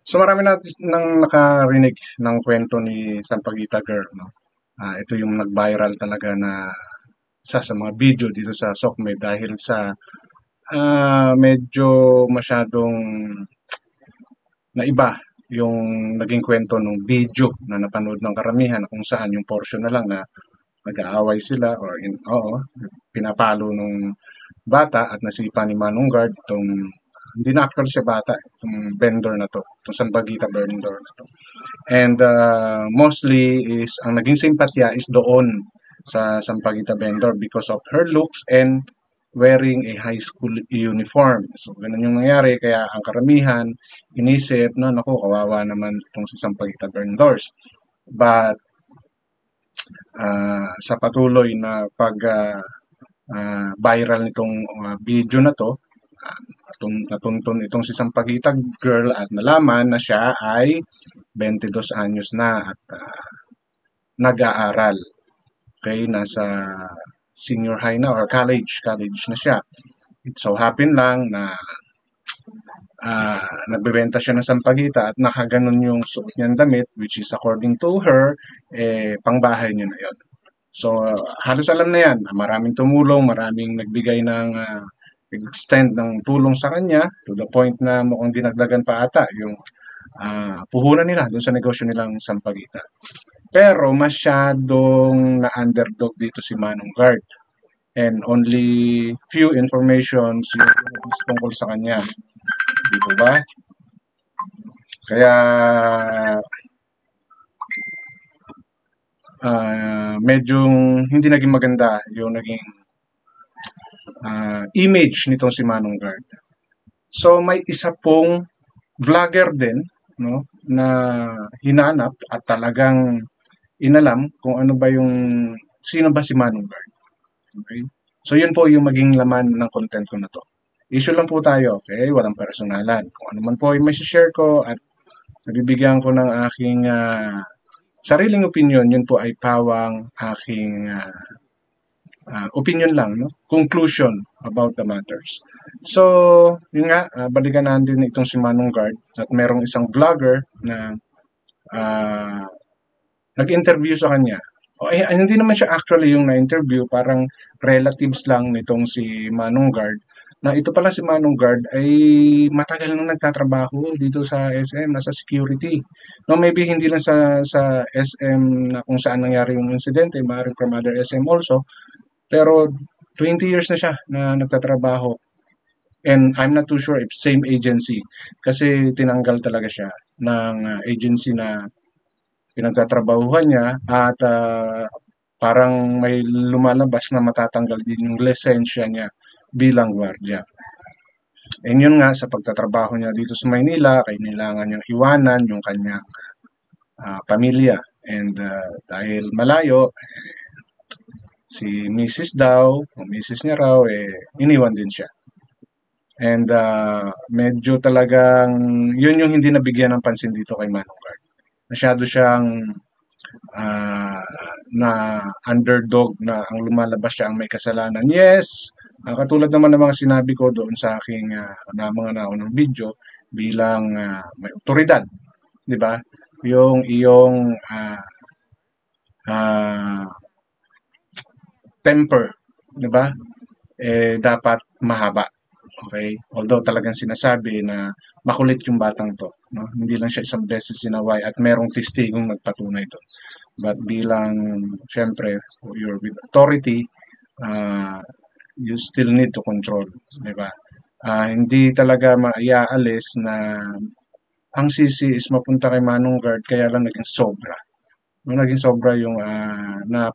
So marami natin nang nakarinig ng kwento ni Sampaguita Girl, no? Ito yung nag-viral talaga na isa sa mga video dito sa SOCMED dahil sa medyo masyadong naiba yung naging kwento ng video na napanood ng karamihan kung saan yung portion na lang na nag-aaway sila or oo, pinapalo nung bata at nasipa ni Manong Guard itong hindi na actually siya bata, itong vendor na to, itong Sampaguita vendor na to. And mostly is ang naging simpatya is doon sa Sampaguita vendor because of her looks and wearing a high school uniform. So, ganun yung nangyari. Kaya ang karamihan, inisip na, naku, kawawa naman itong si Sampaguita vendors. But sa patuloy na pag viral nitong video na to, natuntun itong si Sampaguita Girl at nalaman na siya ay 22 anyos na at nag-aaral. Okay, nasa senior high na or college na siya. It so happen lang na nagbebenta siya ng sampagita at nakaganon yung suot niyang damit which is according to her, pangbahay niya na yon. So, halos alam na yan. Maraming tumulong, maraming nagbigay ng extend ng tulong sa kanya to the point na mukhang dinagdagan pa ata yung puhunan nila dun sa negosyo nilang sampagita. Pero masyadong na-underdog dito si Manong Guard and only few informations yung tungkol sa kanya. Dito ba? Kaya medyo hindi naging maganda yung naging image nitong si Manong Guard. So may isa pong vlogger din, no, na hinanap at talagang inalam kung ano ba yung sino ba si Manong Guard. Okay? So yun po yung maging laman ng content ko na to. Issue lang po tayo, okay? Walang personalan. Kung ano man po yung may share ko at nabibigyan ko ng aking sariling opinion, yun po ay pawang aking opinion lang, no? Conclusion about the matters. So, yun nga, balikan natin itong si Manong Guard at merong isang vlogger na nag-interview sa kanya. Hindi naman siya actually yung na-interview, parang relatives lang nitong si Manong Guard na ito pala si Manong Guard ay matagal nang nagtatrabaho dito sa SM, nasa security. No, maybe hindi lang sa SM na kung saan nangyari yung insidente, maaaring from other SM also, pero 20 years na siya na nagtatrabaho. And I'm not too sure if same agency kasi tinanggal talaga siya ng agency na pinagtatrabahuhan niya at parang may lumalabas na matatanggal din yung lisensya niya bilang gwardiya. And yun nga, sa pagtatrabaho niya dito sa Maynila, kailangan niyang iwanan yung kanyang pamilya. And dahil malayo, si Mrs. daw, o Mrs. niya raw, iniwan din siya. And medyo talagang, yun yung hindi nabigyan ng pansin dito kay Manong Guard. Masyado siyang na underdog na ang lumalabas siya ang may kasalanan. Yes, katulad naman ng mga sinabi ko doon sa aking na mga naunang video bilang may otoridad, di ba? Yung iyong temper, di ba? Dapat mahaba. Okay? Although talagang sinasabi na makulit yung batang to. No? Hindi lang siya isang beses sinaway at merong testigong nagpatunay to. But bilang, syempre, you're with authority, you still need to control. Di ba? Hindi talaga maiaalis na ang sisi is mapunta kay Manong Guard kaya lang naging sobra. No, naging sobra yung na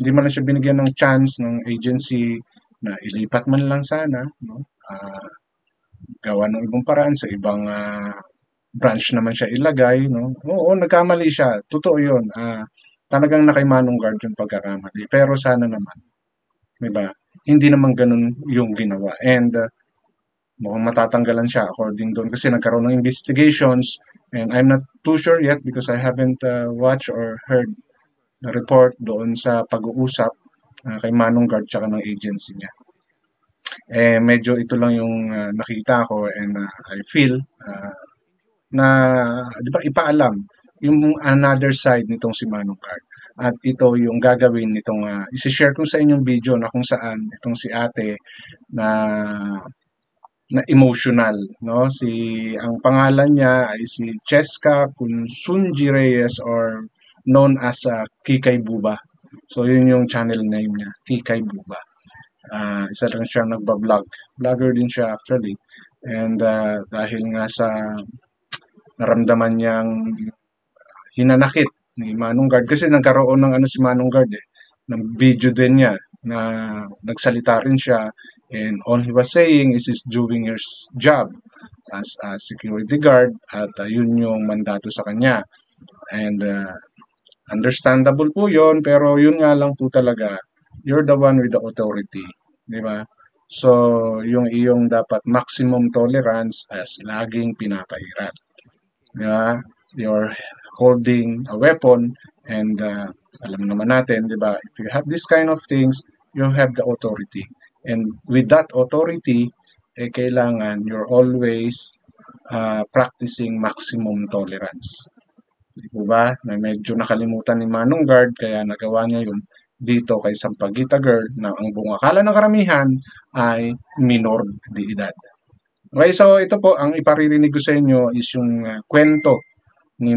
hindi man lang siya binigyan ng chance ng agency na ilipat man lang sana, no? Gawa ng ibang paraan sa ibang branch naman siya ilagay, no? Oo, nagkamali siya. Totoo 'yun. Talagang na kay Manong Guard yung pagkakamali. Pero sana naman, 'di ba? Hindi naman ganun yung ginawa. And mukhang matatanggalan siya according doon kasi nagkaroon ng investigations and I'm not too sure yet because I haven't watched or heard the report doon sa pag-uusap kay Manong Guard tsaka ng agency niya. Medyo ito lang yung nakita ko and I feel na, di ba, ipaalam yung another side nitong si Manong Card. At ito yung gagawin nitong, isi-share ko sa inyong video na kung saan itong si ate na emotional, no? Ang pangalan niya ay si Cheska Kunsunji Reyes or known as Kikay Buba. So yun yung channel name niya, Kikay Buba. Isa lang siya nagba-vlog. Vlogger din siya actually. And dahil nga sa naramdaman niyang hinanakit ni Manong Guard kasi nagkaroon ng ano si Manong Guard ng video din niya na nagsalita rin siya, and all he was saying is he's doing his job as a security guard at yun yung mandato sa kanya, and understandable po yun, pero yun nga lang po talaga, you're the one with the authority, di ba? So, yung iyong dapat maximum tolerance as laging pinapahirap. Di ba? You're holding a weapon, and alam naman natin, di ba? If you have this kind of things, you have the authority. And with that authority, kailangan you're always practicing maximum tolerance. Di po ba? Na medyo nakalimutan ni Manong Guard, kaya nagawa niya yun dito kay Sampaguita Girl na ang buong akala ng karamihan ay minor de edad. Okay, so ito po, ang iparirinig ko sa inyo is yung kwento ni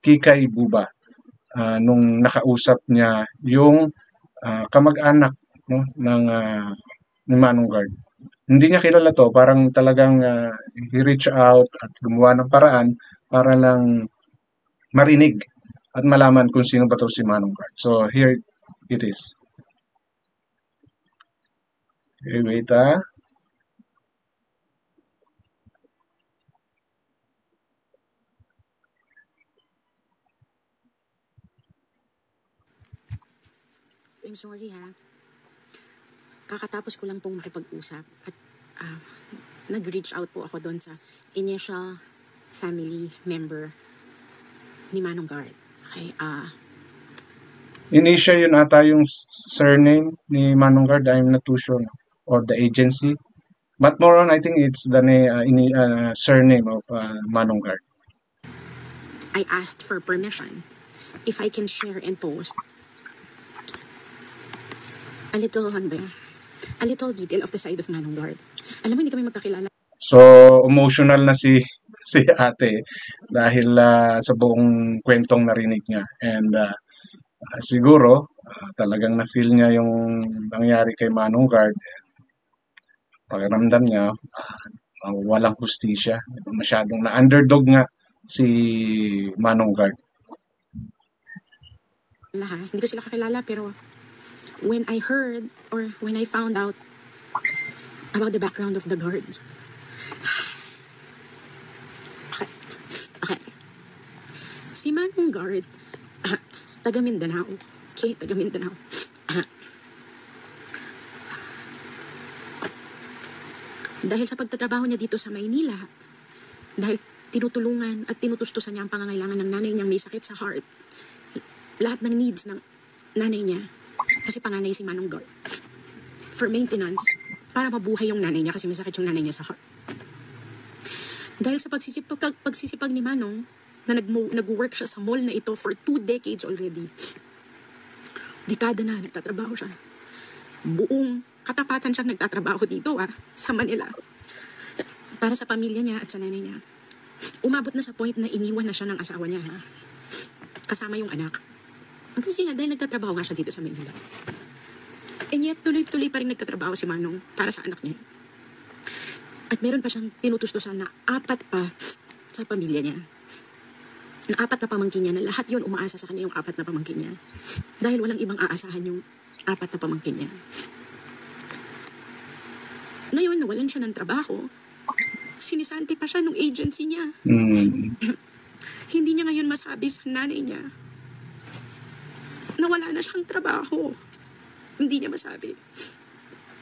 Kikay Buba nung nakausap niya yung kamag-anak, no, ni Manong Guard. Hindi niya kilala to, parang talagang he reach out at gumawa ng paraan para lang marinig at malaman kung sino ba to si Manong Guard. So here it is. Okay, wait I'm sorry ha. Kakatapos ko lang pong makipag-usap at nag-reach out po ako doon sa initial family member ni Manong Guard. Okay, Initia yun ata yung surname ni Manong Guard, I'm not too sure, or the agency. But more on, I think it's the surname of Manong Guard. I asked for permission if I can share and post a little detail of the side of Manong Guard. Alam mo, hindi kami magkakilala. So, emotional na si ate dahil sa buong kwentong narinig niya. And siguro, talagang na-feel niya yung nangyari kay Manong Guard. Pakiramdam niya, walang hustisya. Masyadong na-underdog nga si Manong Guard. Hindi ko sila kakilala, pero when I heard or when I found out about the background of the guard, okay. Si Manong Guard, taga Mindanao. Okay, taga Mindanao. Dahil sa pagtatrabaho niya dito sa Maynila, dahil tinutulungan at tinutustusan niya ang pangangailangan ng nanay niyang may sakit sa heart, lahat ng needs ng nanay niya, kasi panganay si Manong Guard, for maintenance, para mabuhay yung nanay niya kasi may sakit yung nanay niya sa heart. Dahil sa pagsisipag ni Manong, na nag-work siya sa mall na ito for 2 decades already. Dekada na, nagtatrabaho siya. Buong katapatan siyang nagtatrabaho dito sa Manila. Para sa pamilya niya at sa nanay niya. Umabot na sa point na iniwan na siya ng asawa niya. Kasama yung anak. Kasi nga, dahil nagtatrabaho nga siya dito sa Manila. And yet, tuloy-tuloy pa rin nagtatrabaho si Manong para sa anak niya. At meron pa siyang tinutustusan na 4 pa sa pamilya niya. Na 4 na pamangkin niya, na lahat yon umaasa sa kanya yung 4 na pamangkin niya. Dahil walang ibang aasahan yung 4 na pamangkin niya. Ngayon, nawalan siya ng trabaho. Sinisanti pa siya nung agency niya. Hindi niya ngayon masabi sa nanay niya na wala na siyang trabaho. Hindi niya masabi.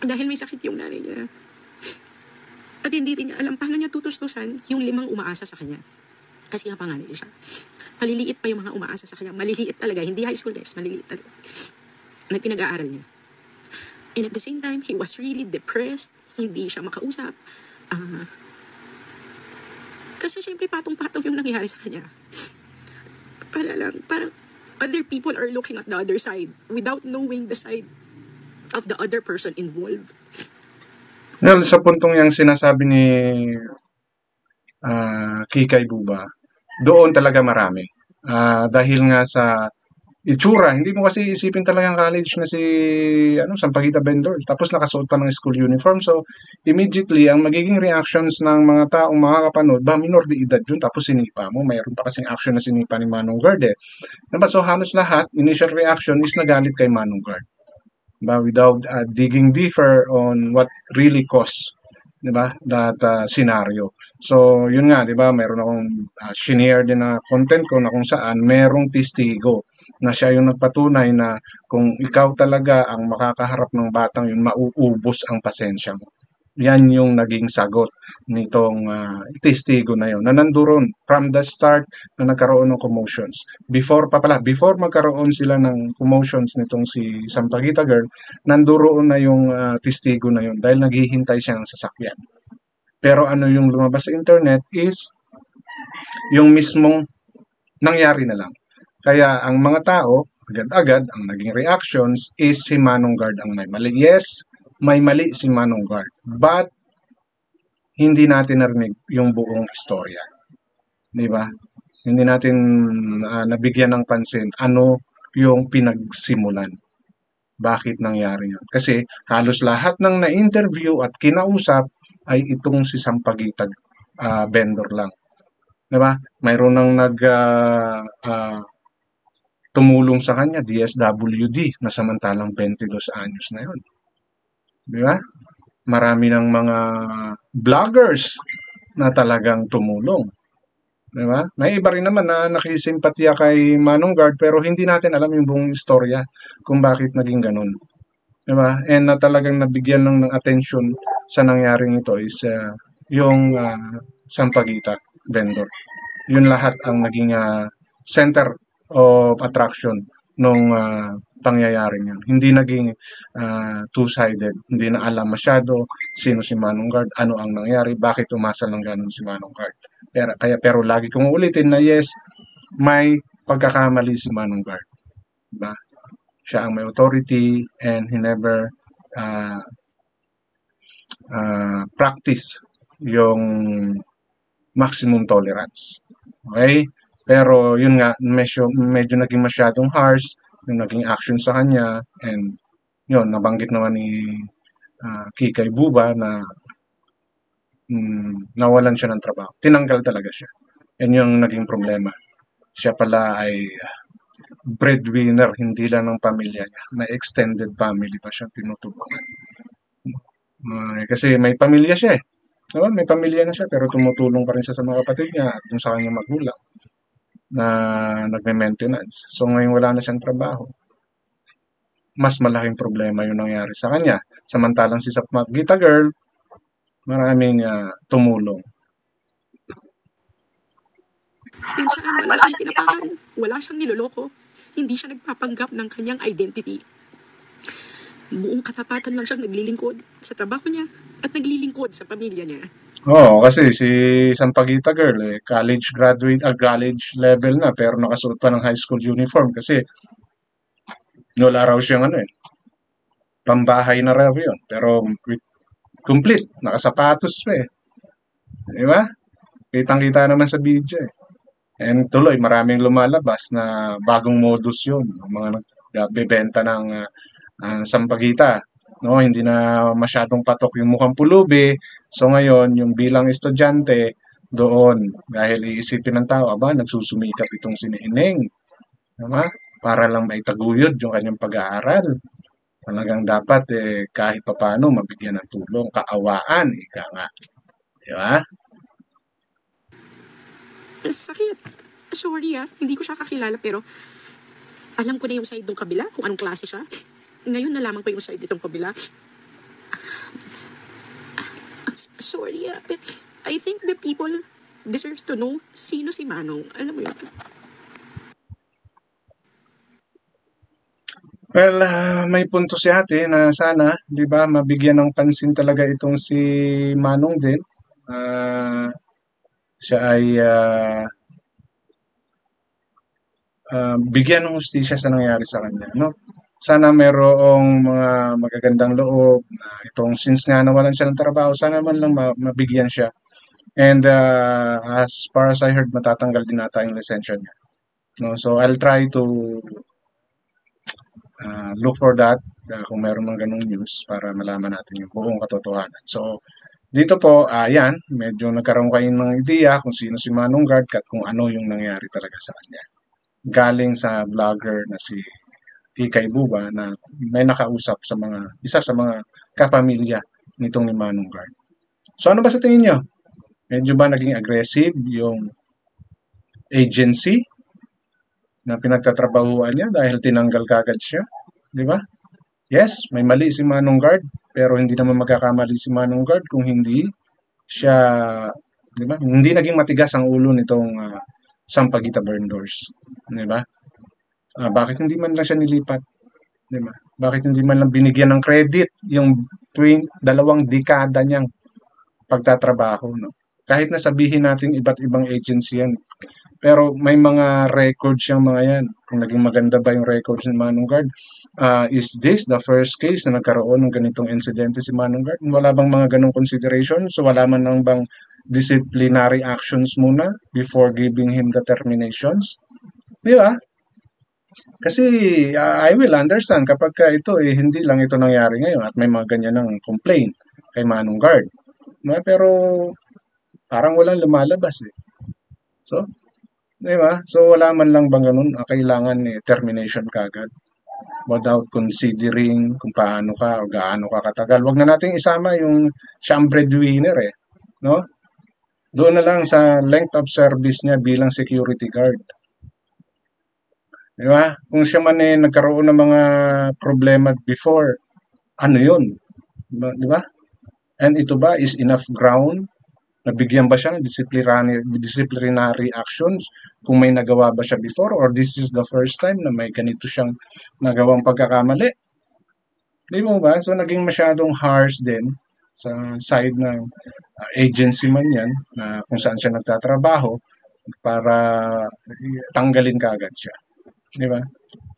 Dahil may sakit yung nanay niya. At hindi rin niya alam paano niya tutustusan yung 5 umaasa sa kanya. Kasi nga panganay siya. Maliliit pa yung mga umaasa sa kanya. Maliliit talaga. Hindi high school guys. Maliliit talaga. Na pinag-aaral niya. And at the same time, he was really depressed. Hindi siya makausap. Kasi syempre patong-patong yung nangyari sa kanya. Parang other people are looking at the other side without knowing the side of the other person involved. Well, sa puntong yung sinasabi ni Kikay Buba, doon talaga marami. Dahil nga sa itsura, hindi mo kasi isipin talagang college na si Sampaguita Vendor. Tapos nakasuot pa ng school uniform. So, immediately, ang magiging reactions ng mga taong makakapanood, minor de edad yun, tapos sinipa mo. Mayroon pa kasing action na sinipa ni Manong Guard eh. Diba? So, halos lahat, initial reaction is nagalit kay Manong Guard. Diba? Without digging deeper on what really caused, diba, that scenario. So, yun nga, diba, meron akong shinare din na content ko na kung saan merong testigo na siya yung nagpatunay na kung ikaw talaga ang makakaharap ng batang yun, mauubos ang pasensya mo. Yan yung naging sagot nitong testigo na yun, na nandoon from the start na nagkaroon ng commotions. Before magkaroon sila ng commotions nitong si Sampaguita Girl, nandoon na yung testigo na yun dahil naghihintay siya ng sasakyan. Pero ano yung lumabas sa internet is yung mismong nangyari na lang. Kaya ang mga tao, agad-agad, ang naging reactions is si Manong Guard ang may mali. Yes, may mali si Manong Guard. But, hindi natin narinig yung buong istorya. Di ba? Hindi natin nabigyan ng pansin ano yung pinagsimulan. Bakit nangyari yun? Kasi halos lahat ng na-interview at kinausap ay itong si Sampaguita Vendor lang. Diba? Mayroon nang tumulong sa kanya, DSWD, na samantalang 22 anyos na yun. Diba? Marami ng mga vloggers na talagang tumulong. Diba? May iba rin naman na nakisimpatya kay Manong Guard pero hindi natin alam yung buong istorya kung bakit naging ganun. Diba? And talagang nabigyan lang ng attention sa nangyaring ito is yung Sampaguita Vendor. Yun lahat ang naging center of attraction nung pangyayaring yun. Hindi naging two-sided. Hindi na alam masyado sino si Manong Guard, ano ang nangyari, bakit umasa ng ganun si Manong Guard. Pero lagi kong ulitin na yes, may pagkakamali si Manong Guard. Diba? Siya ang may authority and he never practice yung maximum tolerance. Okay? Pero yun nga, medyo naging masyadong harsh yung naging action sa kanya and yun, nabanggit naman ni Kikay Buba na nawalan siya ng trabaho. Tinanggal talaga siya. Yan yung naging problema. Siya pala ay breadwinner, hindi lang ng pamilya niya. May extended family pa siya tinutulungan. Kasi may pamilya siya eh. Diba? May pamilya na siya pero tumutulong pa rin siya sa mga kapatid niya at sa kanyang magulang na nagme-maintenance. So ngayon wala na siyang trabaho. Mas malaking problema yung nangyari sa kanya. Samantalang si Sampaguita Girl, maraming tumulong. Minsan, wala siyang tinapakan, wala siyang niloloko. Hindi siya nagpapanggap ng kanyang identity. Buong katapatan lang siyang naglilingkod sa trabaho niya at naglilingkod sa pamilya niya. Oo, kasi si Sampaguita Girl, college graduate, college level na, pero nakasuot pa ng high school uniform kasi wala raw siyang pambahay na raw yun. Pero complete, nakasapatos pa eh. Di ba? Kitang-kita naman sa video eh. And tuloy, maraming lumalabas na bagong modus yun. Mga nagbebenta ng Sampaguita. No, hindi na masyadong patok yung mukhang pulubi. So ngayon, yung bilang estudyante doon, dahil iisipin ng tao, nagsusumikap itong si Nining. Diba? Para lang maitaguyod yung kanyang pag-aaral. Talagang dapat kahit papaano mabigyan ng tulong, kaawaan, ika nga. Diba? Sakit. Sorry hindi ko siya kakilala pero alam ko na yung side ng kabila, kung anong klase siya. Ngayon nalaman ko yung side nitong kabila. Sorry but I think the people deserves to know sino si Manong. Alam mo yun? Well, may punto si ate na sana, di ba, mabigyan ng pansin talaga itong si Manong din. siya ay bigyan ng hustisya sa nangyari sa kanya, no? Sana merong mga magagandang loob na itong since nga nawalan siya ng trabaho, sana man lang mabigyan siya. And as far as I heard, matatanggal din ata yung lisensya niya. No? So I'll try to look for that kung meron mga ganong news para malaman natin yung buong katotohanan. So dito po, yan, medyo nagkaroon kayo ng ideya kung sino si Manong Guard at kung ano yung nangyari talaga sa kanya. Galing sa vlogger na si Ikay Buba na may nakausap sa isa sa mga kapamilya nitong ni Manong Guard. So ano ba sa tingin nyo? Medyo ba naging aggressive yung agency na pinagtatrabahuan niya dahil tinanggal kagad siya? Di ba? Yes, may mali si Manong Guard, pero hindi naman magkakamali si Manong Guard kung hindi siya, di ba? Hindi naging matigas ang ulo nitong Sampaguita Burn Doors, di ba? Bakit hindi man lang siya nilipat? Di ba? Bakit hindi man lang binigyan ng credit yung 2 dekada niyang pagtatrabaho, no? Kahit na sabihin natin iba't ibang agency yan, pero may mga records yung mga yan. Kung naging maganda ba yung records ni Manong Guard? Is this the first case na nagkaroon ng ganitong insidente si Manong Guard? Wala bang mga ganong consideration? So wala man lang bang disciplinary actions muna before giving him the terminations? Di ba? Kasi I will understand kapag ito hindi lang ito nangyari ngayon at may mga ganyan ng complaint kay Manong Guard. No? Pero parang walang lumalabas eh. So, di ba? So wala man lang bang ganun, kailangan termination kagad without considering kung paano ka o gaano ka katagal. Wag na nating isama yung siyang breadwinner eh, no? Doon na lang sa length of service niya bilang security guard. Di ba? Kung siya man nagkaroon ng mga problema before, ano yun? Di ba? And ito ba is enough ground? Nabigyan ba siya ng disciplinary actions kung may nagawa ba siya before or this is the first time na may ganito siyang nagawang pagkakamali? Di mo ba? So naging masyadong harsh din sa side ng agency man yan na kung saan siya nagtatrabaho para tanggalin kaagad siya. Di ba?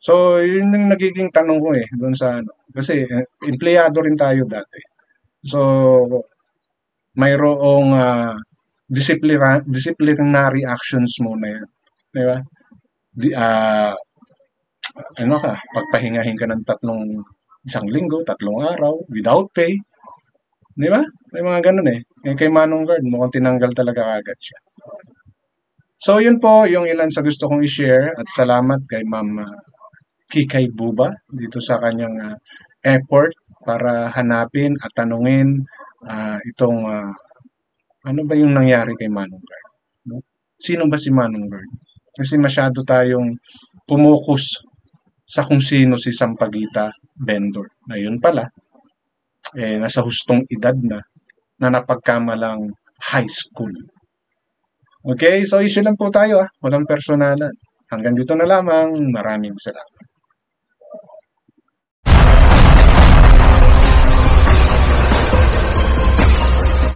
So yun yung nagiging tanong ko doon sa ano. Kasi empleyado rin tayo dati. So mayroong disciplinary actions muna yan. Di ba? Ano ka, pagpahingahin ka ng 1 linggo, 3 araw, without pay. Di ba? May mga ganun eh. Kay Manong Guard, mukhang tinanggal talaga agad siya. So, yun po yung ilan sa gusto kong i-share at salamat kay Ma'am Kikay Buba dito sa kanyang effort para hanapin at tanungin itong ano ba yung nangyari kay Manong Guard. No? Sino ba si Manong Guard? Kasi masyado tayong pumukus sa kung sino si Sampaguita vendor. Na yun pala, nasa hustong edad na napagkamalang high school. Okay, so issue lang po tayo walang personalan. Hanggang dito na lamang. Maraming salamat.